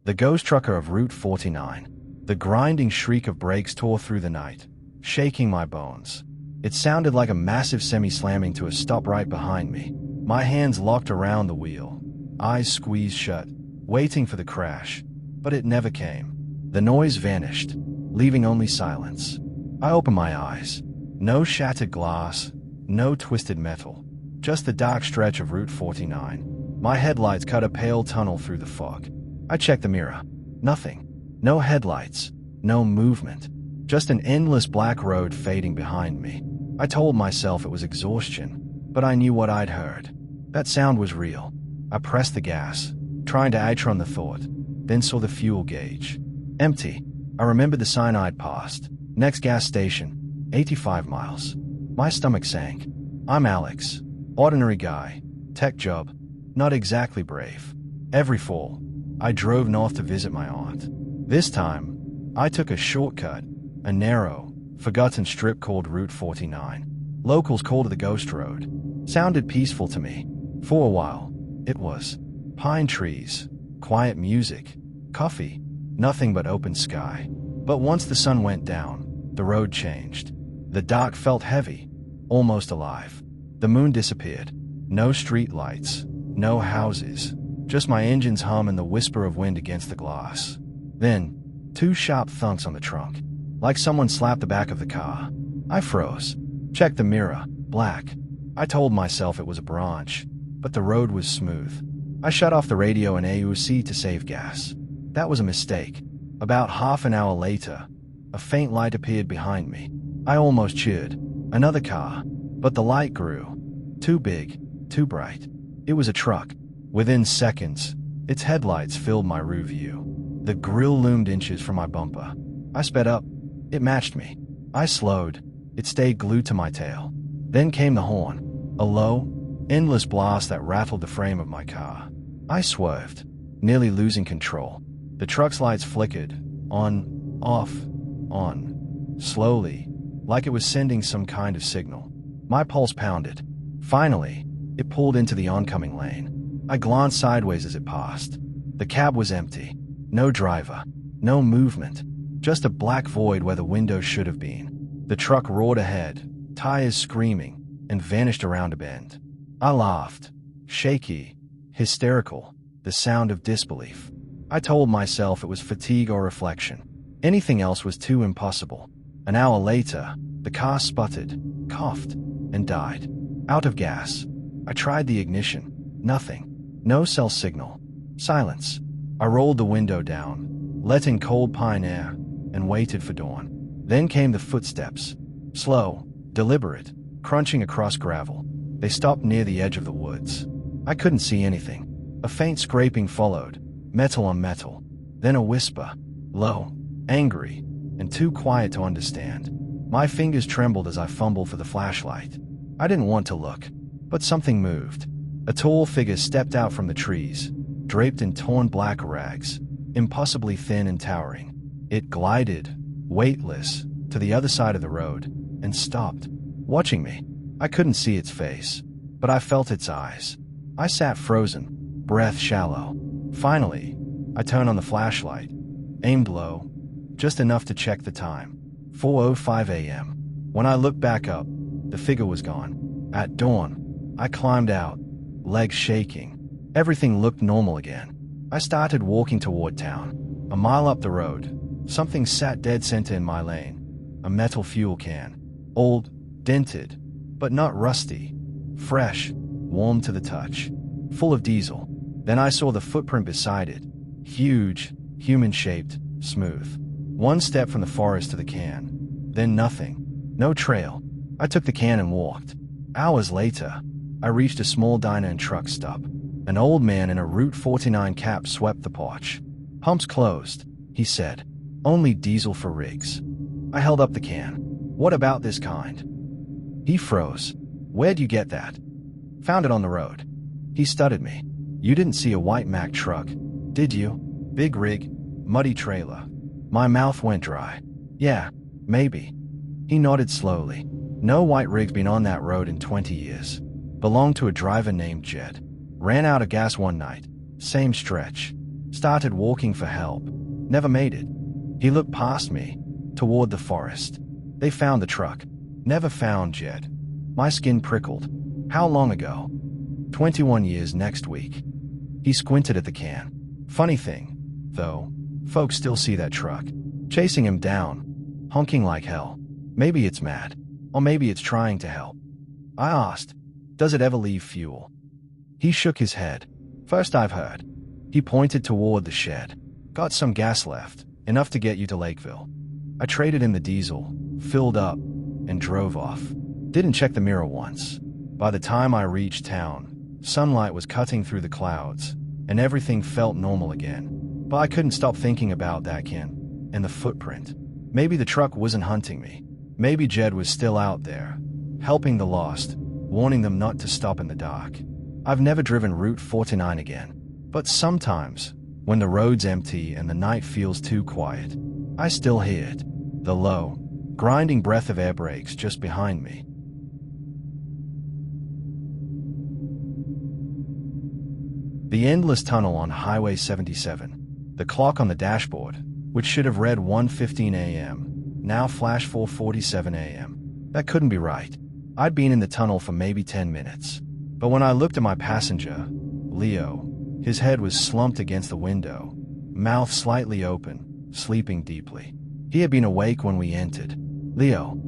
The ghost trucker of Route 49. The grinding shriek of brakes tore through the night, shaking my bones. It sounded like a massive semi slamming to a stop right behind me. My hands locked around the wheel, eyes squeezed shut, waiting for the crash. But it never came. The noise vanished, leaving only silence. I opened my eyes. No shattered glass, no twisted metal, just the dark stretch of Route 49. My headlights cut a pale tunnel through the fog. I checked the mirror. Nothing. No headlights. No movement. Just an endless black road fading behind me. I told myself it was exhaustion, but I knew what I'd heard. That sound was real. I pressed the gas, trying to outrun the thought, then saw the fuel gauge. Empty. I remembered the sign I'd passed. Next gas station, 85 miles. My stomach sank. I'm Alex. Ordinary guy. Tech job. Not exactly brave. Every fall, I drove north to visit my aunt. This time, I took a shortcut, a narrow, forgotten strip called Route 49. Locals called it the Ghost Road. Sounded peaceful to me. For a while, it was. Pine trees, quiet music, coffee, nothing but open sky. But once the sun went down, the road changed. The dark felt heavy, almost alive. The moon disappeared. No street lights, no houses, just my engine's hum and the whisper of wind against the glass. Then, two sharp thunks on the trunk, like someone slapped the back of the car. I froze. Checked the mirror. Black. I told myself it was a branch, but the road was smooth. I shut off the radio and AUC to save gas. That was a mistake. About half an hour later, a faint light appeared behind me. I almost cheered. Another car. But the light grew. Too big, too bright. It was a truck. Within seconds, its headlights filled my rear view. The grille loomed inches from my bumper. I sped up. It matched me. I slowed. It stayed glued to my tail. Then came the horn. A low, endless blast that rattled the frame of my car. I swerved, nearly losing control. The truck's lights flickered. On, off, on. Slowly, like it was sending some kind of signal. My pulse pounded. Finally, it pulled into the oncoming lane. I glanced sideways as it passed. The cab was empty. No driver. No movement. Just a black void where the window should have been. The truck roared ahead, tires screaming, and vanished around a bend. I laughed. Shaky. Hysterical. The sound of disbelief. I told myself it was fatigue or reflection. Anything else was too impossible. An hour later, the car sputtered, coughed, and died. Out of gas. I tried the ignition. Nothing. No cell signal. Silence. I rolled the window down, let in cold pine air, and waited for dawn. Then came the footsteps. Slow, deliberate, crunching across gravel. They stopped near the edge of the woods. I couldn't see anything. A faint scraping followed, metal on metal. Then a whisper. Low, angry, and too quiet to understand. My fingers trembled as I fumbled for the flashlight. I didn't want to look, but something moved. A tall figure stepped out from the trees, draped in torn black rags, impossibly thin and towering. It glided, weightless, to the other side of the road, and stopped, watching me. I couldn't see its face, but I felt its eyes. I sat frozen, breath shallow. Finally, I turned on the flashlight, aimed low, just enough to check the time. 4:05 a.m. When I looked back up, the figure was gone. At dawn, I climbed out, legs shaking. Everything looked normal again. I started walking toward town. A mile up the road, something sat dead center in my lane. A metal fuel can. Old, dented, but not rusty. Fresh, warm to the touch. Full of diesel. Then I saw the footprint beside it. Huge, human-shaped, smooth. One step from the forest to the can. Then nothing. No trail. I took the can and walked. Hours later, I reached a small diner and truck stop. An old man in a Route 49 cap swept the porch. Pumps closed, he said. Only diesel for rigs. I held up the can. What about this kind? He froze. Where'd you get that? Found it on the road. He studied me. You didn't see a white Mack truck, did you? Big rig, muddy trailer. My mouth went dry. Yeah, maybe. He nodded slowly. No white rig's been on that road in 20 years. Belonged to a driver named Jed. Ran out of gas one night. Same stretch. Started walking for help. Never made it. He looked past me, toward the forest. They found the truck. Never found Jed. My skin prickled. How long ago? 21 years next week. He squinted at the can. Funny thing, though, folks still see that truck, chasing him down, honking like hell. Maybe it's mad, or maybe it's trying to help. I asked, does it ever leave fuel? He shook his head. First I've heard. He pointed toward the shed. Got some gas left, enough to get you to Lakeville. I traded in the diesel, filled up, and drove off. Didn't check the mirror once. By the time I reached town, sunlight was cutting through the clouds, and everything felt normal again. But I couldn't stop thinking about that Ken, and the footprint. Maybe the truck wasn't hunting me. Maybe Jed was still out there, helping the lost, warning them not to stop in the dark. I've never driven Route 49 again. But sometimes, when the road's empty and the night feels too quiet, I still hear it. The low, grinding breath of air brakes just behind me. The endless tunnel on Highway 77. The clock on the dashboard, which should have read 1:15 a.m., now flashed 4:47 a.m. That couldn't be right. I'd been in the tunnel for maybe 10 minutes. But when I looked at my passenger, Leo, his head was slumped against the window, mouth slightly open, sleeping deeply. He had been awake when we entered. Leo.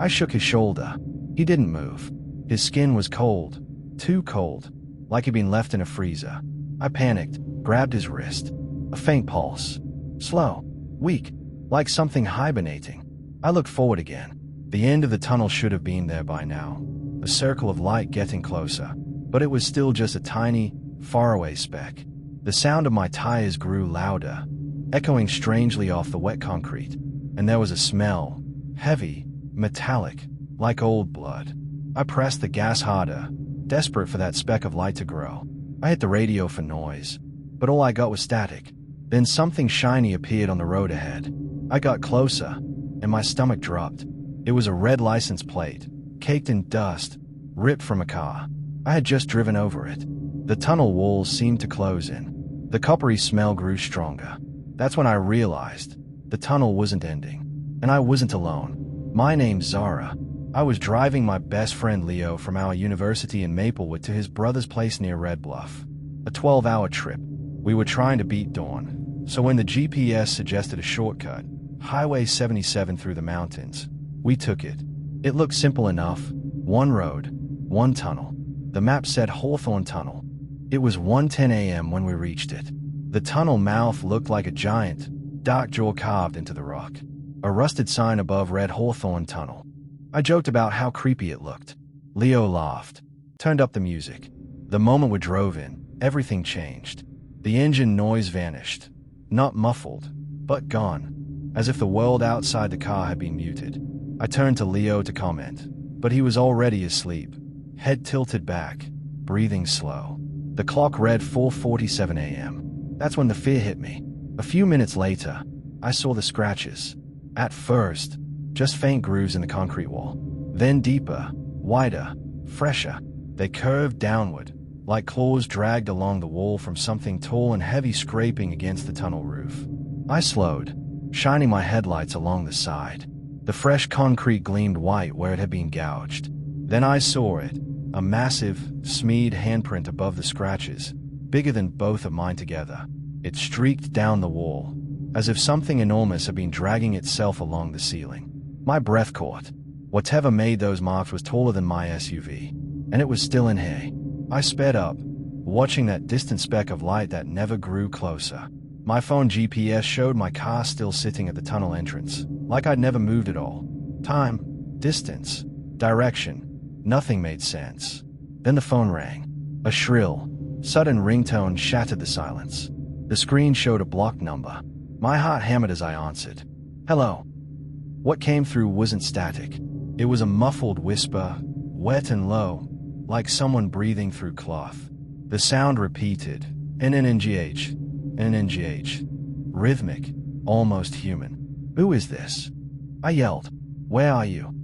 I shook his shoulder. He didn't move. His skin was cold, too cold, like he'd been left in a freezer. I panicked, grabbed his wrist. A faint pulse. Slow, weak, like something hibernating. I looked forward again. The end of the tunnel should have been there by now. A circle of light getting closer. But it was still just a tiny, faraway speck. The sound of my tires grew louder, echoing strangely off the wet concrete. And there was a smell, heavy, metallic, like old blood. I pressed the gas harder, desperate for that speck of light to grow. I hit the radio for noise, but all I got was static. Then something shiny appeared on the road ahead. I got closer, and my stomach dropped. It was a red license plate, caked in dust, ripped from a car. I had just driven over it. The tunnel walls seemed to close in. The coppery smell grew stronger. That's when I realized the tunnel wasn't ending, and I wasn't alone. My name's Zara. I was driving my best friend Leo from our university in Maplewood to his brother's place near Red Bluff. A 12-hour trip. We were trying to beat dawn, so when the GPS suggested a shortcut, Highway 77 through the mountains, we took it. It looked simple enough. One road, one tunnel. The map said Hawthorne Tunnel. It was 1:10 a.m. when we reached it. The tunnel mouth looked like a giant, dark jaw carved into the rock. A rusted sign above read Hawthorne Tunnel. I joked about how creepy it looked. Leo laughed, turned up the music. The moment we drove in, everything changed. The engine noise vanished. Not muffled, but gone, as if the world outside the car had been muted. I turned to Leo to comment, but he was already asleep, head tilted back, breathing slow. The clock read 4:47 a.m. That's when the fear hit me. A few minutes later, I saw the scratches. At first, just faint grooves in the concrete wall. Then deeper, wider, fresher. They curved downward, like claws dragged along the wall from something tall and heavy scraping against the tunnel roof. I slowed, shining my headlights along the side. The fresh concrete gleamed white where it had been gouged. Then I saw it, a massive, smeared handprint above the scratches, bigger than both of mine together. It streaked down the wall, as if something enormous had been dragging itself along the ceiling. My breath caught. Whatever made those marks was taller than my SUV, and it was still in hay. I sped up, watching that distant speck of light that never grew closer. My phone GPS showed my car still sitting at the tunnel entrance, like I'd never moved at all. Time, distance, direction, nothing made sense. Then the phone rang. A shrill, sudden ringtone shattered the silence. The screen showed a blocked number. My heart hammered as I answered. Hello. What came through wasn't static. It was a muffled whisper, wet and low, like someone breathing through cloth. The sound repeated, NNGH, NNGH. Rhythmic, almost human. Who is this? I yelled. Where are you?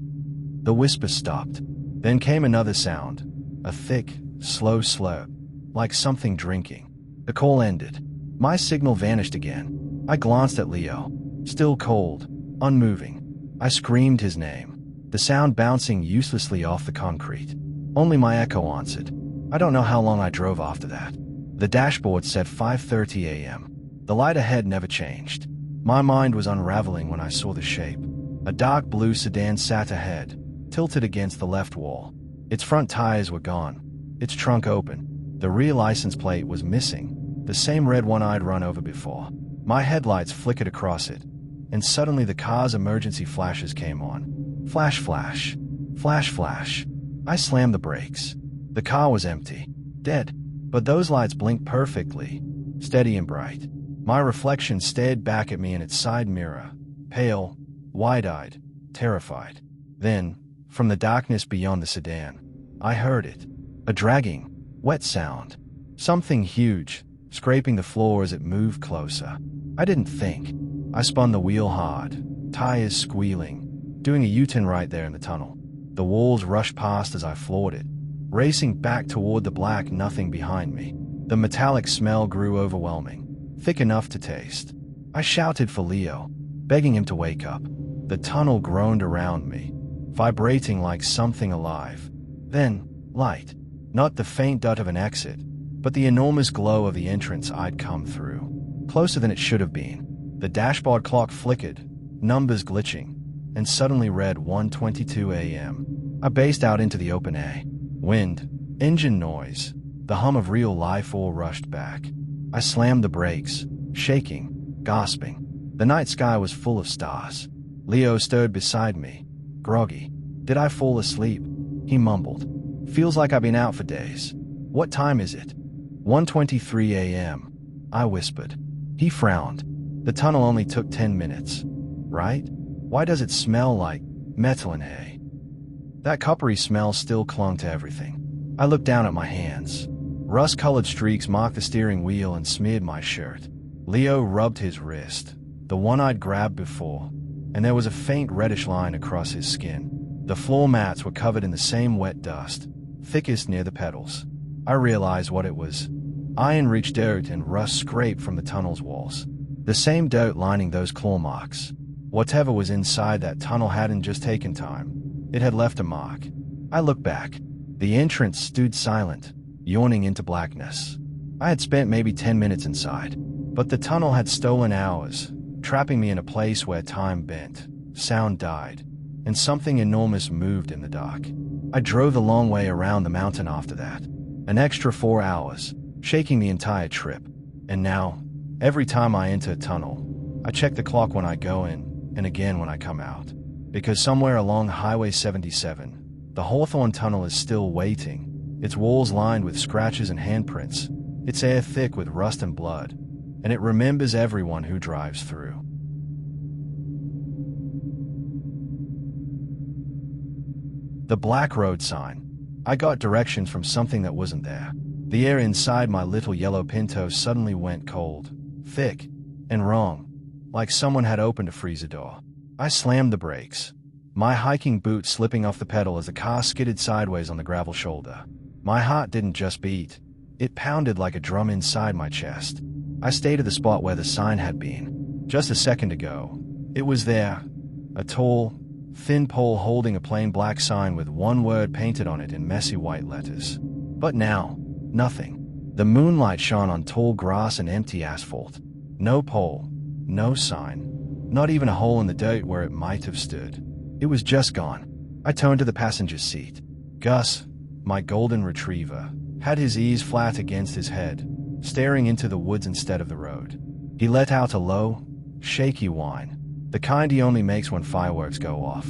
The whisper stopped. Then came another sound, a thick, slow slurp, like something drinking. The call ended. My signal vanished again. I glanced at Leo, still cold, unmoving. I screamed his name, the sound bouncing uselessly off the concrete. Only my echo answered. I don't know how long I drove after that. The dashboard said 5:30 a.m. The light ahead never changed. My mind was unraveling when I saw the shape. A dark blue sedan sat ahead, tilted against the left wall. Its front tires were gone, its trunk open. The rear license plate was missing, the same red one I'd run over before. My headlights flickered across it, and suddenly the car's emergency flashes came on. Flash, flash. Flash, flash. I slammed the brakes. The car was empty. Dead. But those lights blinked perfectly, steady and bright. My reflection stared back at me in its side mirror, pale, wide-eyed, terrified. Then, from the darkness beyond the sedan, I heard it. A dragging, wet sound. Something huge, scraping the floor as it moved closer. I didn't think. I spun the wheel hard, tires squealing, doing a U-turn right there in the tunnel. The walls rushed past as I floored it, racing back toward the black nothing behind me. The metallic smell grew overwhelming, thick enough to taste. I shouted for Leo, begging him to wake up. The tunnel groaned around me, vibrating like something alive. Then, light. Not the faint dot of an exit, but the enormous glow of the entrance I'd come through. Closer than it should have been. The dashboard clock flickered, numbers glitching, and suddenly read 1:22 a.m. I paced out into the open air. Wind, engine noise, the hum of real life all rushed back. I slammed the brakes, shaking, gasping. The night sky was full of stars. Leo stood beside me, groggy. Did I fall asleep? He mumbled. Feels like I've been out for days. What time is it? 1:23 a.m., I whispered. He frowned. The tunnel only took 10 minutes, right? Why does it smell like metal and hay? That coppery smell still clung to everything. I looked down at my hands. Rust-colored streaks marked the steering wheel and smeared my shirt. Leo rubbed his wrist, the one I'd grabbed before, and there was a faint reddish line across his skin. The floor mats were covered in the same wet dust, thickest near the pedals. I realized what it was. Iron-rich dirt and rust scraped from the tunnel's walls. The same dirt lining those claw marks. Whatever was inside that tunnel hadn't just taken time. It had left a mark. I looked back. The entrance stood silent, yawning into blackness. I had spent maybe 10 minutes inside, but the tunnel had stolen hours, trapping me in a place where time bent, sound died, and something enormous moved in the dark. I drove the long way around the mountain after that. An extra 4 hours, shaking the entire trip. And now, every time I enter a tunnel, I check the clock when I go in, and again when I come out. Because somewhere along Highway 77, the Hawthorne Tunnel is still waiting, its walls lined with scratches and handprints, its air thick with rust and blood, and it remembers everyone who drives through. The black road sign. I got directions from something that wasn't there. The air inside my little yellow Pinto suddenly went cold, thick, and wrong, like someone had opened a freezer door. I slammed the brakes, my hiking boot slipping off the pedal as the car skidded sideways on the gravel shoulder. My heart didn't just beat, it pounded like a drum inside my chest. I stayed at the spot where the sign had been. Just a second ago, it was there, a tall, thin pole holding a plain black sign with one word painted on it in messy white letters. But now, nothing. The moonlight shone on tall grass and empty asphalt. No pole, no sign, not even a hole in the dirt where it might have stood. It was just gone. I turned to the passenger seat. Gus, my golden retriever, had his ears flat against his head, staring into the woods instead of the road. He let out a low, shaky whine, the kind he only makes when fireworks go off.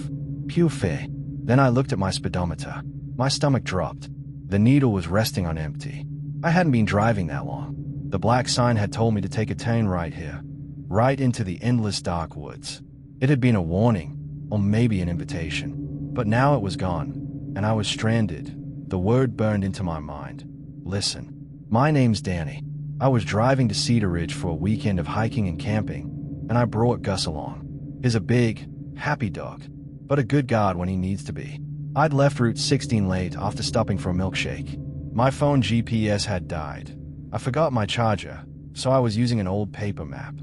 Pew fear. Then I looked at my speedometer. My stomach dropped. The needle was resting on empty. I hadn't been driving that long. The black sign had told me to take a turn right here, right into the endless dark woods. It had been a warning, or maybe an invitation. But now it was gone, and I was stranded. The word burned into my mind. Listen. My name's Danny. I was driving to Cedar Ridge for a weekend of hiking and camping, and I brought Gus along. He's a big, happy dog, but a good guard when he needs to be. I'd left Route 16 late after stopping for a milkshake. My phone GPS had died. I forgot my charger, so I was using an old paper map.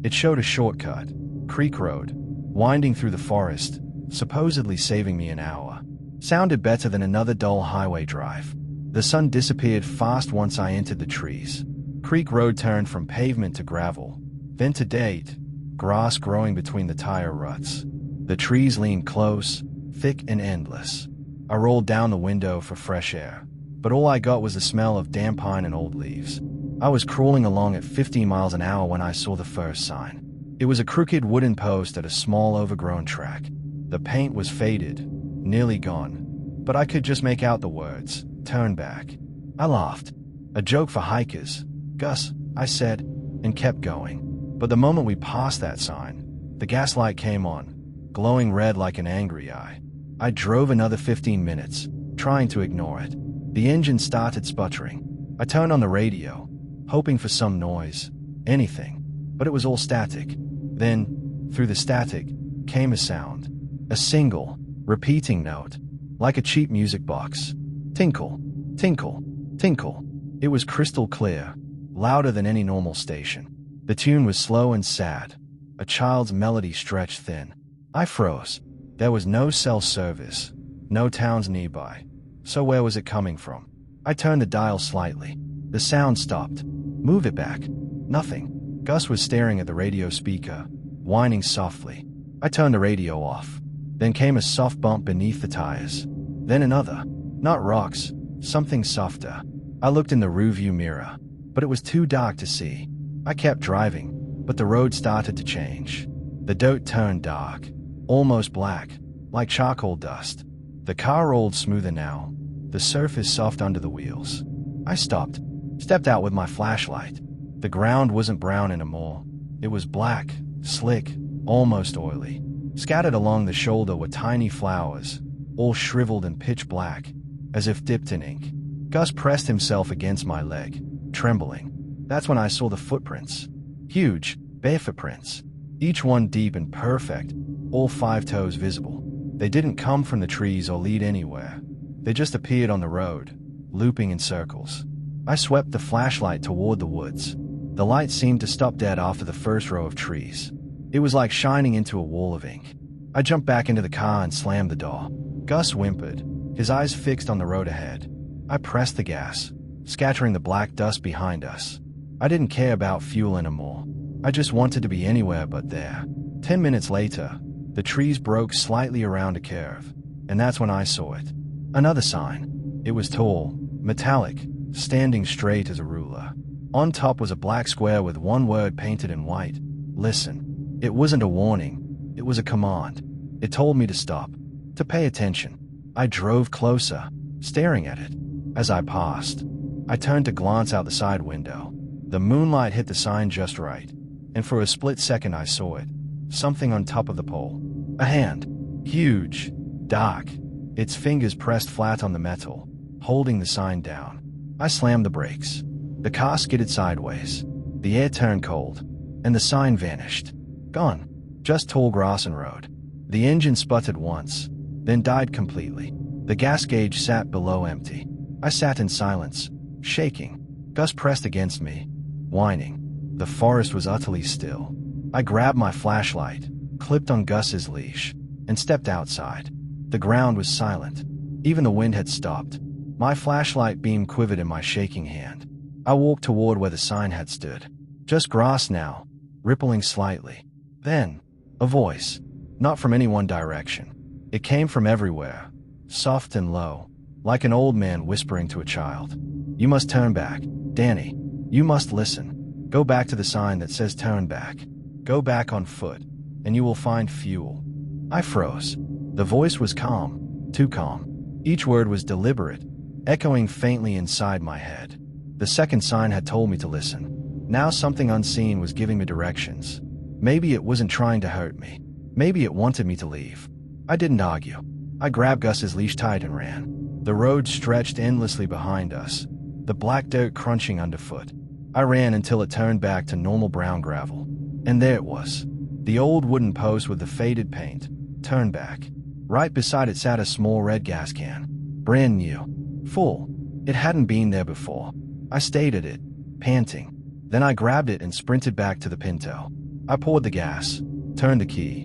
It showed a shortcut, Creek Road, winding through the forest, supposedly saving me an hour. Sounded better than another dull highway drive. The sun disappeared fast once I entered the trees. Creek Road turned from pavement to gravel, then to dirt, grass growing between the tire ruts. The trees leaned close, thick and endless. I rolled down the window for fresh air, but all I got was the smell of damp pine and old leaves. I was crawling along at 50 miles an hour when I saw the first sign. It was a crooked wooden post at a small overgrown track. The paint was faded, nearly gone, but I could just make out the words, "Turn back." I laughed. A joke for hikers. "Gus," I said, and kept going. But the moment we passed that sign, the gas light came on, glowing red like an angry eye. I drove another 15 minutes, trying to ignore it. The engine started sputtering. I turned on the radio, hoping for some noise, anything, but it was all static. Then, through the static, came a sound. A single, repeating note, like a cheap music box. Tinkle, tinkle, tinkle. It was crystal clear, louder than any normal station. The tune was slow and sad. A child's melody stretched thin. I froze. There was no cell service, no towns nearby. So where was it coming from? I turned the dial slightly. The sound stopped. "Move it back." Nothing. Gus was staring at the radio speaker, whining softly. I turned the radio off. Then came a soft bump beneath the tires. Then another. Not rocks, something softer. I looked in the rearview mirror, but it was too dark to see. I kept driving, but the road started to change. The dirt turned dark, almost black, like charcoal dust. The car rolled smoother now, the surface soft under the wheels. I stopped, stepped out with my flashlight. The ground wasn't brown anymore. It was black, slick, almost oily. Scattered along the shoulder were tiny flowers, all shriveled and pitch black, as if dipped in ink. Gus pressed himself against my leg, trembling. That's when I saw the footprints. Huge, bare footprints. Each one deep and perfect, all 5 toes visible. They didn't come from the trees or lead anywhere. They just appeared on the road, looping in circles. I swept the flashlight toward the woods. The light seemed to stop dead after the first row of trees. It was like shining into a wall of ink. I jumped back into the car and slammed the door. Gus whimpered, his eyes fixed on the road ahead. I pressed the gas, scattering the black dust behind us. I didn't care about fuel anymore. I just wanted to be anywhere but there. 10 minutes later, the trees broke slightly around a curve, and that's when I saw it. Another sign. It was tall, metallic, standing straight as a ruler. On top was a black square with one word painted in white. Listen. It wasn't a warning. It was a command. It told me to stop, to pay attention. I drove closer, staring at it. As I passed, I turned to glance out the side window. The moonlight hit the sign just right, and for a split second I saw it. Something on top of the pole. A hand. Huge. Dark. Its fingers pressed flat on the metal, holding the sign down. I slammed the brakes. The car skidded sideways. The air turned cold, and the sign vanished. Gone. Just tall grass and road. The engine sputtered once, then died completely. The gas gauge sat below empty. I sat in silence, shaking. Gus pressed against me, whining. The forest was utterly still. I grabbed my flashlight, clipped on Gus's leash, and stepped outside. The ground was silent. Even the wind had stopped. My flashlight beam quivered in my shaking hand. I walked toward where the sign had stood. Just grass now, rippling slightly. Then, a voice. Not from any one direction. It came from everywhere, soft and low, like an old man whispering to a child. "You must turn back, Danny. You must listen. Go back to the sign that says turn back. Go back on foot, and you will find fuel." I froze. The voice was calm, too calm. Each word was deliberate, echoing faintly inside my head. The second sign had told me to listen. Now something unseen was giving me directions. Maybe it wasn't trying to hurt me. Maybe it wanted me to leave. I didn't argue. I grabbed Gus's leash tight and ran. The road stretched endlessly behind us, the black dirt crunching underfoot. I ran until it turned back to normal brown gravel. And there it was. The old wooden post with the faded paint. Turn back. Right beside it sat a small red gas can. Brand new. Full. It hadn't been there before. I stayed at it, panting. Then I grabbed it and sprinted back to the Pinto. I poured the gas, turned the key,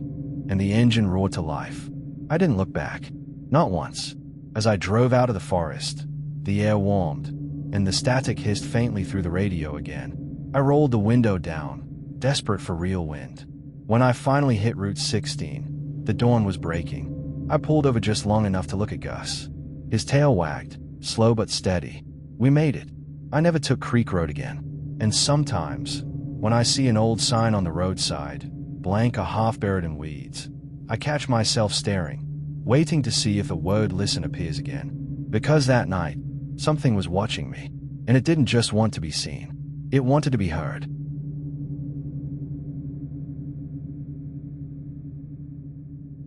and the engine roared to life. I didn't look back. Not once. As I drove out of the forest, the air warmed, and the static hissed faintly through the radio again. I rolled the window down, desperate for real wind. When I finally hit Route 16, the dawn was breaking. I pulled over just long enough to look at Gus. His tail wagged, slow but steady. We made it. I never took Creek Road again. And sometimes, when I see an old sign on the roadside, blank or half buried in weeds, I catch myself staring, waiting to see if the word listen appears again. Because that night, something was watching me, and it didn't just want to be seen. It wanted to be heard.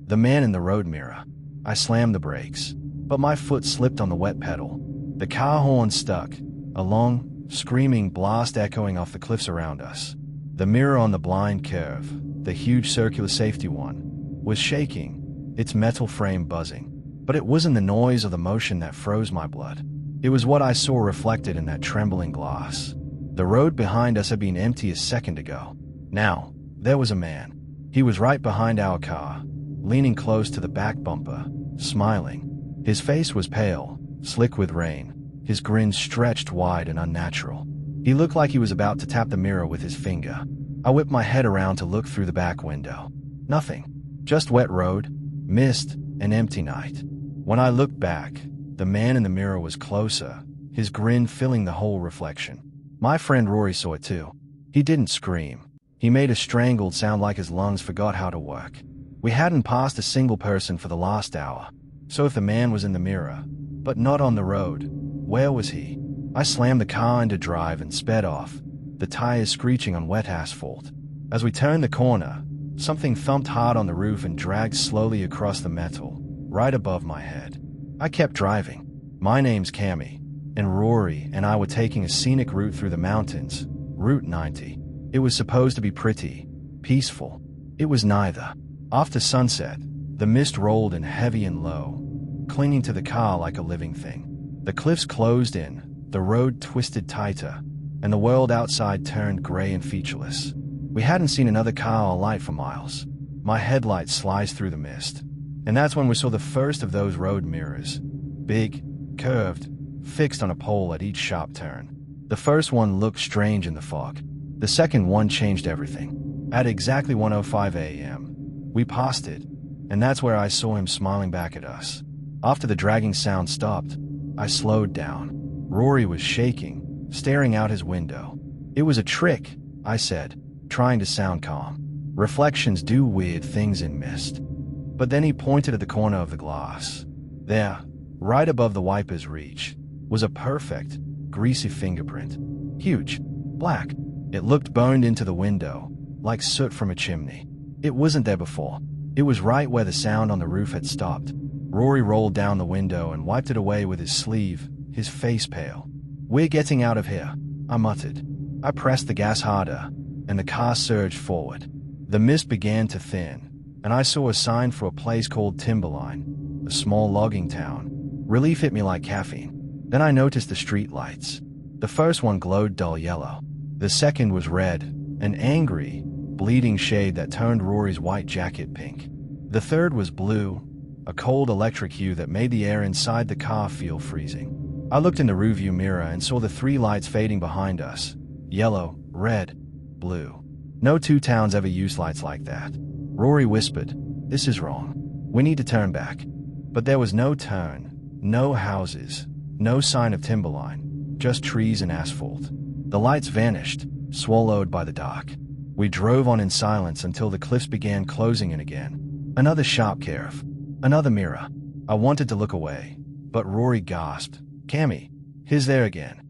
The man in the road mirror. I slammed the brakes, but my foot slipped on the wet pedal. The car horn stuck, a long, screaming blast echoing off the cliffs around us. The mirror on the blind curve, the huge circular safety one, was shaking, its metal frame buzzing. But it wasn't the noise or the motion that froze my blood. It was what I saw reflected in that trembling glass. The road behind us had been empty a second ago. Now, there was a man. He was right behind our car, leaning close to the back bumper, smiling. His face was pale, slick with rain. His grin stretched wide and unnatural. He looked like he was about to tap the mirror with his finger. I whipped my head around to look through the back window. Nothing. Just wet road, mist, and empty night. When I looked back, the man in the mirror was closer, his grin filling the whole reflection. My friend Rory saw it too. He didn't scream. He made a strangled sound like his lungs forgot how to work. We hadn't passed a single person for the last hour. So if the man was in the mirror, but not on the road, where was he? I slammed the car into drive and sped off, the tires screeching on wet asphalt. As we turned the corner, something thumped hard on the roof and dragged slowly across the metal, right above my head. I kept driving. My name's Cammy, and Rory and I were taking a scenic route through the mountains, Route 90. It was supposed to be pretty, peaceful. It was neither. After sunset, the mist rolled in heavy and low, clinging to the car like a living thing. The cliffs closed in, the road twisted tighter, and the world outside turned gray and featureless. We hadn't seen another car or light for miles. My headlights sliced through the mist, and that's when we saw the first of those road mirrors. Big, curved, fixed on a pole at each sharp turn. The first one looked strange in the fog. The second one changed everything. At exactly 1:05 a.m., we passed it, and that's where I saw him smiling back at us. After the dragging sound stopped, I slowed down. Rory was shaking, staring out his window. It was a trick, I said, trying to sound calm. Reflections do weird things in mist. But then he pointed at the corner of the glass. There, right above the wiper's reach, was a perfect, greasy fingerprint. Huge, black. It looked burned into the window, like soot from a chimney. It wasn't there before. It was right where the sound on the roof had stopped. Rory rolled down the window and wiped it away with his sleeve, his face pale. "We're getting out of here," I muttered. I pressed the gas harder, and the car surged forward. The mist began to thin, and I saw a sign for a place called Timberline, a small logging town. Relief hit me like caffeine. Then I noticed the street lights. The first one glowed dull yellow. The second was red, an angry, bleeding shade that turned Rory's white jacket pink. The third was blue, a cold electric hue that made the air inside the car feel freezing. I looked in the rearview mirror and saw the three lights fading behind us. Yellow, red, blue. No two towns ever used lights like that. Rory whispered, "This is wrong. We need to turn back." But there was no turn, no houses, no sign of Timberline, just trees and asphalt. The lights vanished, swallowed by the dark. We drove on in silence until the cliffs began closing in again. Another sharp curve. Another mirror. I wanted to look away, but Rory gasped, "Cammy, he's there again."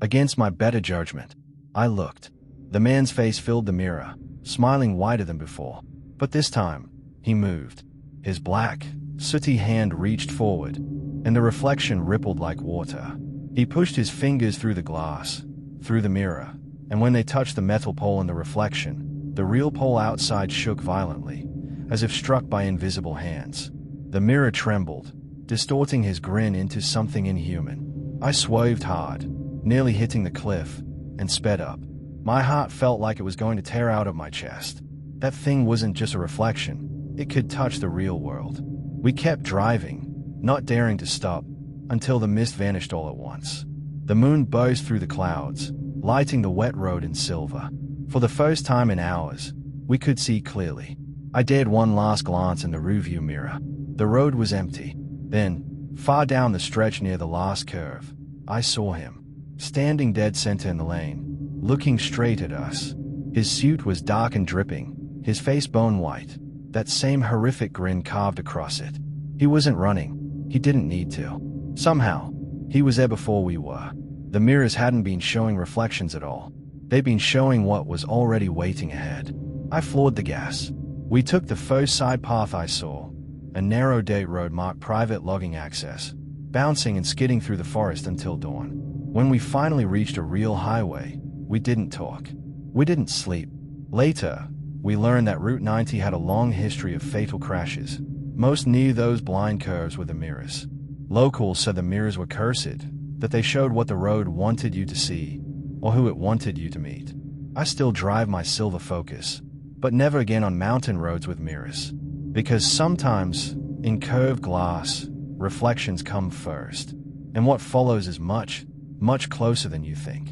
Against my better judgment, I looked. The man's face filled the mirror, smiling wider than before. But this time, he moved. His black, sooty hand reached forward, and the reflection rippled like water. He pushed his fingers through the glass, through the mirror, and when they touched the metal pole in the reflection, the real pole outside shook violently, as if struck by invisible hands. The mirror trembled, distorting his grin into something inhuman. I swerved hard, nearly hitting the cliff, and sped up. My heart felt like it was going to tear out of my chest. That thing wasn't just a reflection. It could touch the real world. We kept driving, not daring to stop, until the mist vanished all at once. The moon buzzed through the clouds, lighting the wet road in silver. For the first time in hours, we could see clearly. I dared one last glance in the rearview mirror. The road was empty. Then, far down the stretch near the last curve, I saw him, standing dead center in the lane, looking straight at us. His suit was dark and dripping, his face bone white, that same horrific grin carved across it. He wasn't running. He didn't need to. Somehow, he was there before we were. The mirrors hadn't been showing reflections at all. They'd been showing what was already waiting ahead. I floored the gas. We took the first side path I saw, a narrow dirt road marked private logging access, bouncing and skidding through the forest until dawn. When we finally reached a real highway, we didn't talk. We didn't sleep. Later, we learned that Route 90 had a long history of fatal crashes. Most near those blind curves were the mirrors. Locals said the mirrors were cursed, that they showed what the road wanted you to see, or who it wanted you to meet. I still drive my Silver Focus, but never again on mountain roads with mirrors. Because sometimes, in curved glass, reflections come first, and what follows is much, much closer than you think.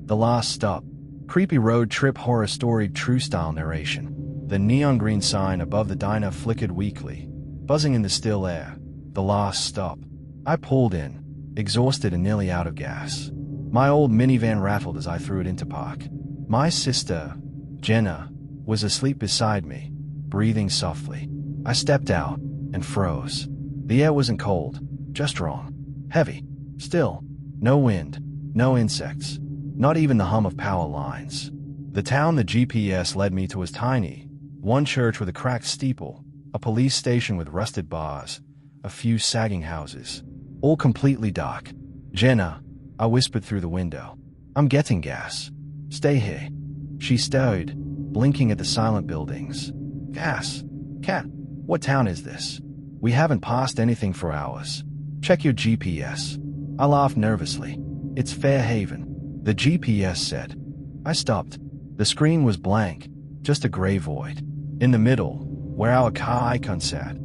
The Last Stop. Creepy road trip horror story true style narration. The neon green sign above the diner flickered weakly, buzzing in the still air. The Last Stop. I pulled in, exhausted and nearly out of gas. My old minivan rattled as I threw it into park. My sister, Jenna, was asleep beside me, breathing softly. I stepped out and froze. The air wasn't cold, just wrong. Heavy. Still. No wind. No insects. Not even the hum of power lines. The town the GPS led me to was tiny. One church with a cracked steeple, a police station with rusted bars, a few sagging houses. All completely dark. Jenna, I whispered through the window. I'm getting gas. Stay here. She stirred, blinking at the silent buildings. Gas? Cat, what town is this? We haven't passed anything for hours. Check your GPS. I laughed nervously. It's Fairhaven, the GPS said. I stopped. The screen was blank, just a gray void. In the middle, where our car icon sat,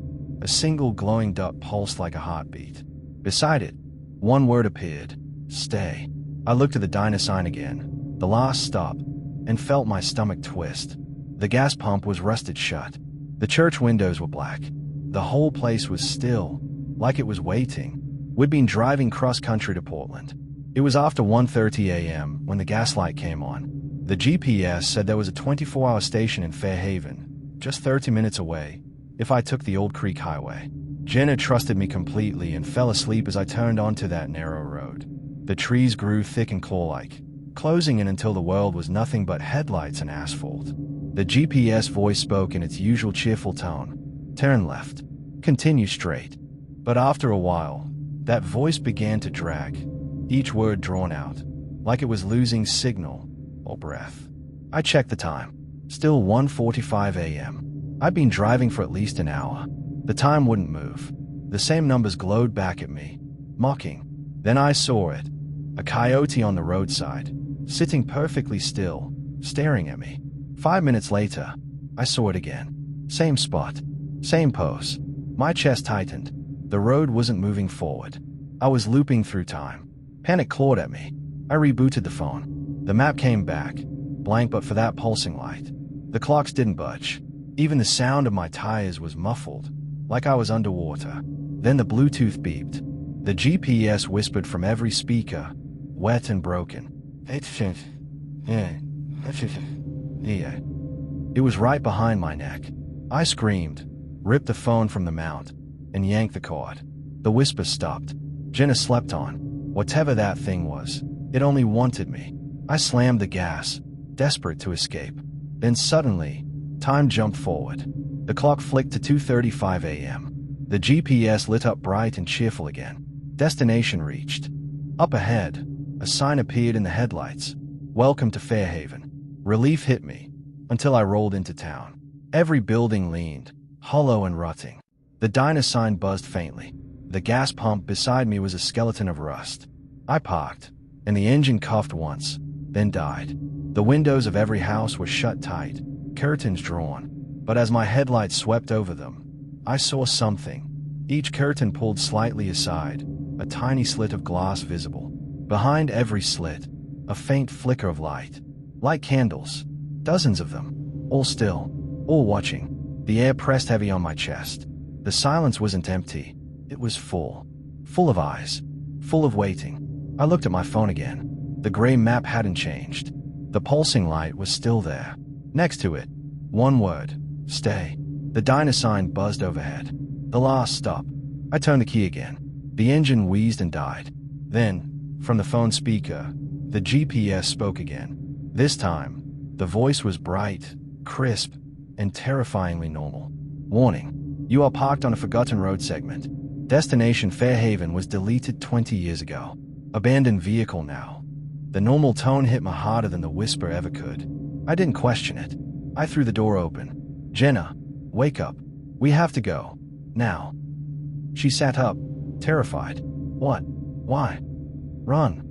a single glowing dot pulsed like a heartbeat. Beside it, one word appeared. Stay. I looked at the diner sign again, The Last Stop, and felt my stomach twist. The gas pump was rusted shut. The church windows were black. The whole place was still, like it was waiting. We'd been driving cross-country to Portland. It was after 1:30 a.m. when the gas light came on. The GPS said there was a 24-hour station in Fairhaven, just 30 minutes away, if I took the Old Creek Highway. Jenna trusted me completely and fell asleep as I turned onto that narrow road. The trees grew thick and claw-like, closing in until the world was nothing but headlights and asphalt. The GPS voice spoke in its usual cheerful tone. Turn left. Continue straight. But after a while, that voice began to drag, each word drawn out, like it was losing signal or breath. I checked the time. Still 1:45 a.m. I'd been driving for at least an hour. The time wouldn't move. The same numbers glowed back at me, mocking. Then I saw it. A coyote on the roadside, sitting perfectly still, staring at me. 5 minutes later, I saw it again. Same spot. Same pose. My chest tightened. The road wasn't moving forward. I was looping through time. Panic clawed at me. I rebooted the phone. The map came back, blank but for that pulsing light. The clocks didn't budge. Even the sound of my tires was muffled, like I was underwater. Then the Bluetooth beeped. The GPS whispered from every speaker, wet and broken. Yeah. It was right behind my neck. I screamed, ripped the phone from the mount, and yanked the cord. The whisper stopped. Jenna slept on. Whatever that thing was, it only wanted me. I slammed the gas, desperate to escape. Then suddenly, time jumped forward. The clock flicked to 2:35 a.m. The GPS lit up bright and cheerful again. Destination reached. Up ahead, a sign appeared in the headlights. Welcome to Fairhaven. Relief hit me, until I rolled into town. Every building leaned, hollow and rotting. The diner sign buzzed faintly. The gas pump beside me was a skeleton of rust. I parked, and the engine coughed once, then died. The windows of every house were shut tight, curtains drawn, but as my headlights swept over them, I saw something. Each curtain pulled slightly aside, a tiny slit of glass visible. Behind every slit, a faint flicker of light. Like candles, dozens of them, all still, all watching. The air pressed heavy on my chest. The silence wasn't empty, it was full. Full of eyes, full of waiting. I looked at my phone again. The gray map hadn't changed. The pulsing light was still there. Next to it, one word: stay. The diner sign buzzed overhead. The last stop. I turned the key again. The engine wheezed and died. Then, from the phone speaker, the GPS spoke again. This time, the voice was bright, crisp, and terrifyingly normal. Warning: you are parked on a forgotten road segment. Destination Fairhaven was deleted 20 years ago. Abandoned vehicle now. The normal tone hit me harder than the whisper ever could. I didn't question it. I threw the door open. "Jenna, wake up. We have to go. Now." She sat up, terrified. "What? Why?" "Run."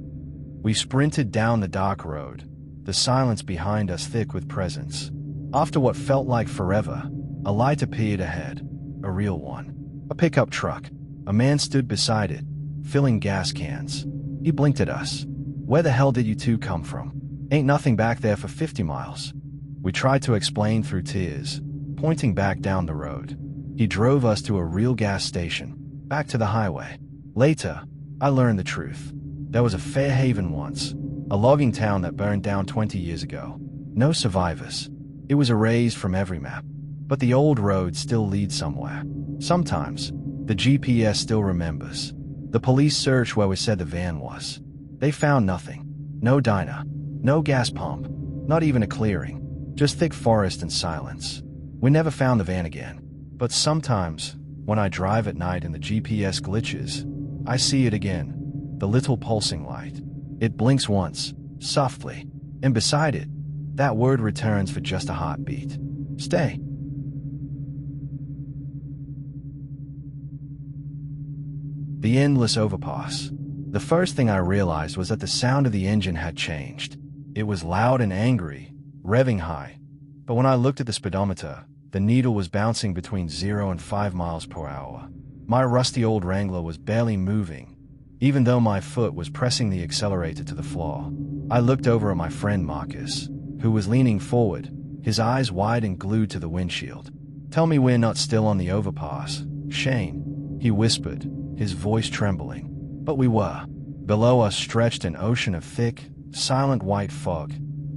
We sprinted down the dark road, the silence behind us thick with presence. After what felt like forever, a light appeared ahead, a real one. A pickup truck. A man stood beside it, filling gas cans. He blinked at us. "Where the hell did you two come from? Ain't nothing back there for 50 miles. We tried to explain through tears, pointing back down the road. He drove us to a real gas station, back to the highway. Later, I learned the truth. There was a Fairhaven once, a logging town that burned down 20 years ago. No survivors. It was erased from every map. But the old road still leads somewhere. Sometimes, the GPS still remembers. The police searched where we said the van was. They found nothing. No diner, no gas pump, not even a clearing. Just thick forest and silence. We never found the van again. But sometimes, when I drive at night and the GPS glitches, I see it again. The little pulsing light. It blinks once, softly, and beside it, that word returns for just a heartbeat. Stay. The endless overpass. The first thing I realized was that the sound of the engine had changed. It was loud and angry, revving high. But when I looked at the speedometer, the needle was bouncing between 0 and 5 miles per hour. My rusty old Wrangler was barely moving, even though my foot was pressing the accelerator to the floor. I looked over at my friend Marcus, who was leaning forward, his eyes wide and glued to the windshield. "Tell me we're not still on the overpass, Shane," he whispered, his voice trembling. But we were. Below us stretched an ocean of thick, silent white fog,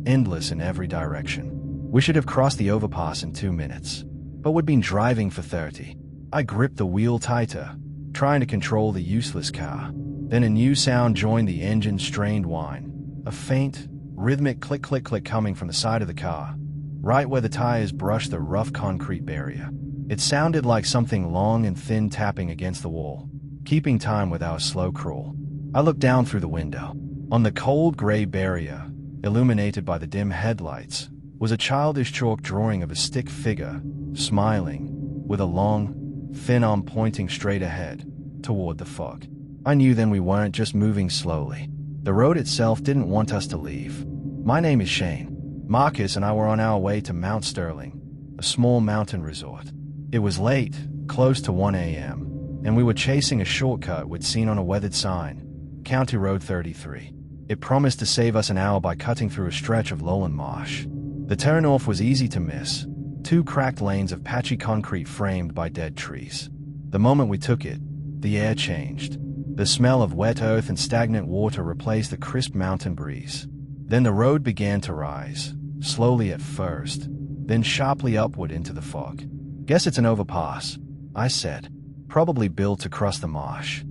endless in every direction. We should have crossed the overpass in 2 minutes, but we'd been driving for 30. I gripped the wheel tighter, trying to control the useless car. Then a new sound joined the engine's strained whine. A faint, rhythmic click-click-click coming from the side of the car, right where the tires brushed the rough concrete barrier. It sounded like something long and thin tapping against the wall, keeping time with our slow crawl. I looked down through the window. On the cold gray barrier, illuminated by the dim headlights, was a childish chalk drawing of a stick figure, smiling, with a long, thin arm pointing straight ahead, toward the fog. I knew then we weren't just moving slowly. The road itself didn't want us to leave. "My name is Shane." Marcus and I were on our way to Mount Sterling, a small mountain resort. It was late, close to 1 a.m., and we were chasing a shortcut we'd seen on a weathered sign, County Road 33. It promised to save us an hour by cutting through a stretch of lowland marsh. The turnoff was easy to miss, 2 cracked lanes of patchy concrete framed by dead trees. The moment we took it, the air changed. The smell of wet earth and stagnant water replaced the crisp mountain breeze. Then the road began to rise, slowly at first, then sharply upward into the fog. "Guess it's an overpass," I said, "probably built to cross the marsh."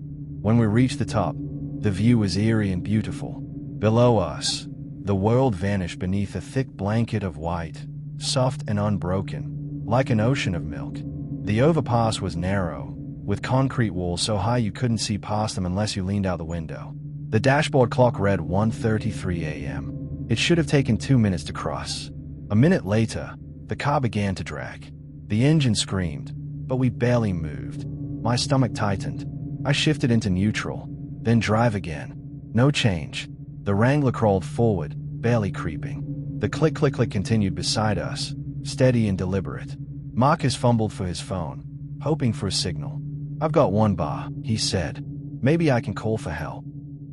When we reached the top, the view was eerie and beautiful. Below us, the world vanished beneath a thick blanket of white, soft and unbroken, like an ocean of milk. The overpass was narrow, with concrete walls so high you couldn't see past them unless you leaned out the window. The dashboard clock read 1:33 a.m. It should have taken 2 minutes to cross. A minute later, the car began to drag. The engine screamed, but we barely moved. My stomach tightened. I shifted into neutral, then drive again. No change. The Wrangler crawled forward, barely creeping. The click-click-click continued beside us, steady and deliberate. Marcus fumbled for his phone, hoping for a signal. "I've got 1 bar," he said. "Maybe I can call for help."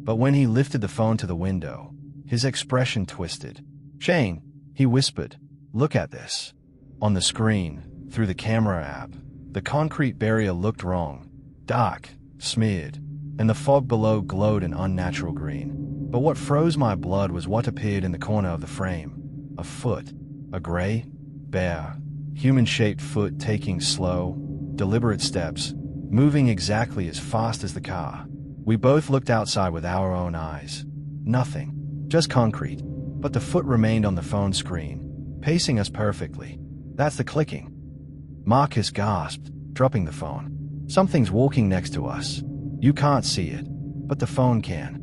But when he lifted the phone to the window, his expression twisted. "Shane," he whispered, "look at this." On the screen, through the camera app, the concrete barrier looked wrong, dark, smeared, and the fog below glowed an unnatural green. But what froze my blood was what appeared in the corner of the frame. A foot. A gray, bare, human-shaped foot taking slow, deliberate steps, moving exactly as fast as the car. We both looked outside with our own eyes. Nothing. Just concrete. But the foot remained on the phone screen, pacing us perfectly. "That's the clicking." Marcus gasped, dropping the phone. "Something's walking next to us. You can't see it, but the phone can."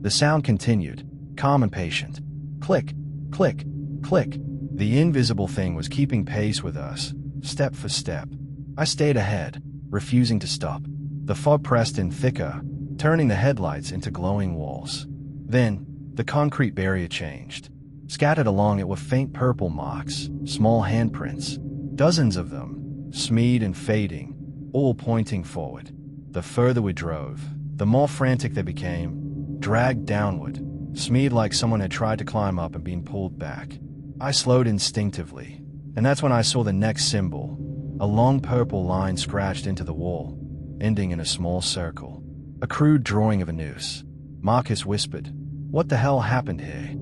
The sound continued, calm and patient. Click, click, click. The invisible thing was keeping pace with us, step for step. I stayed ahead, refusing to stop. The fog pressed in thicker, turning the headlights into glowing walls. Then, the concrete barrier changed. Scattered along it were faint purple marks, small handprints, dozens of them, smeared and fading, all pointing forward. The further we drove, the more frantic they became, dragged downward, smeared like someone had tried to climb up and been pulled back. I slowed instinctively, and that's when I saw the next symbol, a long purple line scratched into the wall, ending in a small circle. A crude drawing of a noose. Marcus whispered, "What the hell happened here?"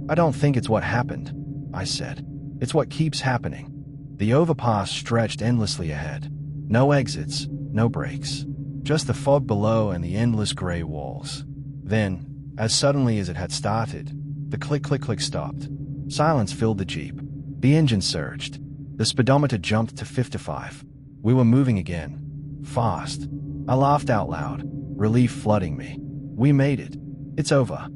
"I don't think it's what happened," I said. "It's what keeps happening." The overpass stretched endlessly ahead. No exits, no brakes. Just the fog below and the endless gray walls. Then, as suddenly as it had started, the click-click-click stopped. Silence filled the Jeep. The engine surged. The speedometer jumped to 55. We were moving again. Fast. I laughed out loud, relief flooding me. We made it. It's over.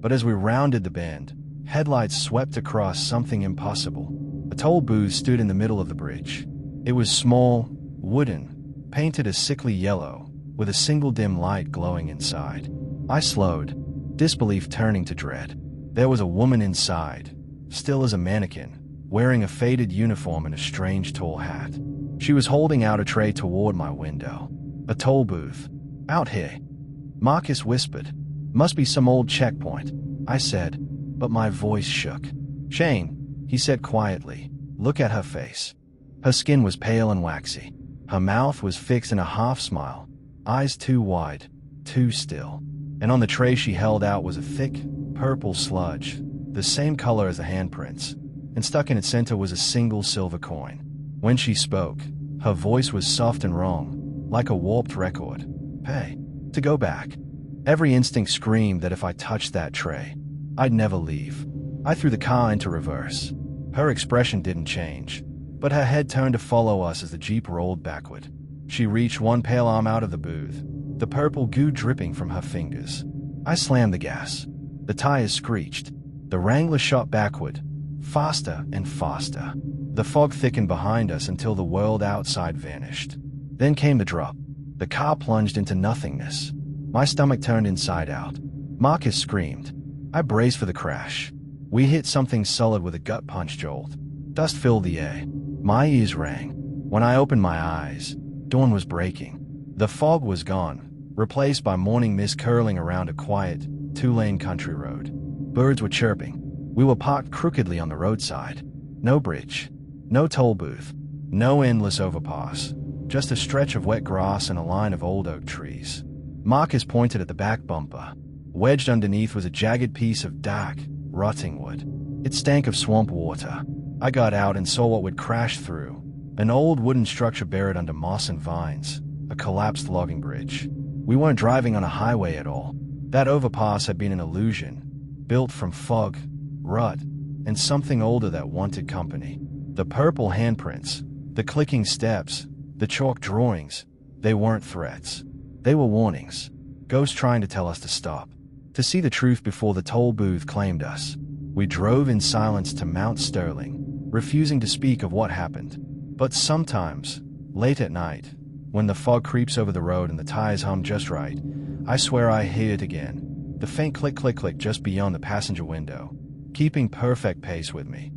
But as we rounded the bend, headlights swept across something impossible. A toll booth stood in the middle of the bridge. It was small, wooden, painted a sickly yellow, with a single dim light glowing inside. I slowed, disbelief turning to dread. There was a woman inside, still as a mannequin, wearing a faded uniform and a strange tall hat. She was holding out a tray toward my window. "A toll booth. Out here," Marcus whispered. "Must be some old checkpoint," I said, but my voice shook. "Shane," he said quietly, "look at her face." Her skin was pale and waxy. Her mouth was fixed in a half-smile, eyes too wide, too still. And on the tray she held out was a thick, purple sludge, the same color as the handprints, and stuck in its center was a single silver coin. When she spoke, her voice was soft and wrong, like a warped record. "Pay. To go back." Every instinct screamed that if I touched that tray, I'd never leave. I threw the car into reverse. Her expression didn't change, but her head turned to follow us as the Jeep rolled backward. She reached one pale arm out of the booth, the purple goo dripping from her fingers. I slammed the gas. The tires screeched. The Wrangler shot backward, faster and faster. The fog thickened behind us until the world outside vanished. Then came the drop. The car plunged into nothingness. My stomach turned inside out. Marcus screamed. I braced for the crash. We hit something solid with a gut punch jolt. Dust filled the air. My ears rang. When I opened my eyes, dawn was breaking. The fog was gone, replaced by morning mist curling around a quiet, two-lane country road. Birds were chirping. We were parked crookedly on the roadside. No bridge. No toll booth. No endless overpass. Just a stretch of wet grass and a line of old oak trees. Marcus pointed at the back bumper. Wedged underneath was a jagged piece of dark, rotting wood. It stank of swamp water. I got out and saw what would crash through. An old wooden structure buried under moss and vines. A collapsed logging bridge. We weren't driving on a highway at all. That overpass had been an illusion, built from fog, rut, and something older that wanted company. The purple handprints, the clicking steps, the chalk drawings, they weren't threats. They were warnings. Ghosts trying to tell us to stop. To see the truth before the toll booth claimed us. We drove in silence to Mount Sterling, refusing to speak of what happened. But sometimes, late at night, When the fog creeps over the road and the tires hum just right, I swear I hear it again. The faint click click click just beyond the passenger window, keeping perfect pace with me.